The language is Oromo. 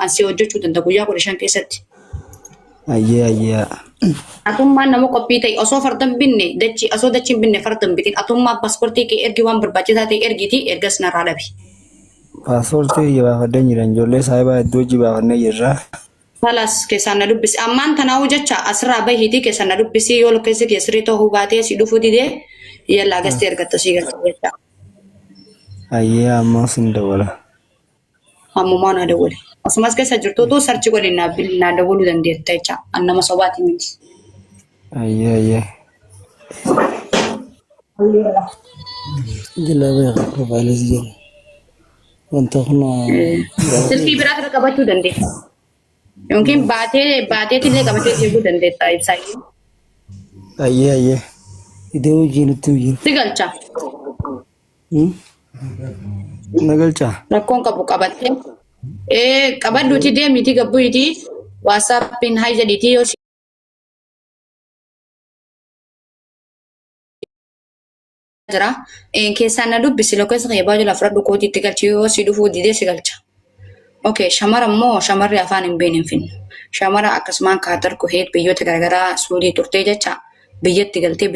asii hojjechuu danda'a guyyaa 15 keessatti. Ayyaa. Atummaan nama qophii ta'e osoo fardan binne osoo dachiin binne fardan bitin atummaa paaspoortii kee ergi waan barbaachisaa ta'e ergiiti ergas narraa dhabi. Paaspoortii jabaafadhee jiran ijoollee saayibaa iddoo jibaafannee jirra. Salas keessaan na dubbisi ammaan tanaa'u jecha asirraa bahiitii keessaan na dubbisi yoo lakkeessi keessirrii ta'uu baatee si dhufuu didee yallaa gastee ergatta si galta jecha. Ayyaa ammas hin dawwala. Ammumaa na dawwale. Asumas keessa jirtuutu sarchi godhe naa dawwaluu dandeetta jecha annama sobaati miti. Ayyaa. Jala beekaa profaayilii jira. Wanta kana. Silkii biraa irra qabachuu dandeessa. Yookiin baateetillee qabatee eeguu dandeetta ibsaayyuu. Ayyaa. Iddoo hojii nutti hojii. Si galcha. Na galcha. Rakkoon qabu qabattee. Qabadduuti deemiitii gabbuutii waasaappiin haa jedhiitii yoo jira. Keessaan na dubbisi lakkoofsa kee baay'ee lafa fudhadhu kootiitti galchi yoo si dhufuu didee si galcha. Okay, shamara immoo shamarri afaan hin beekne hin finnu. Shamara akkasumaan kaatar kuheet biyyoota garaagaraa suudii turtee jecha biyyatti galtee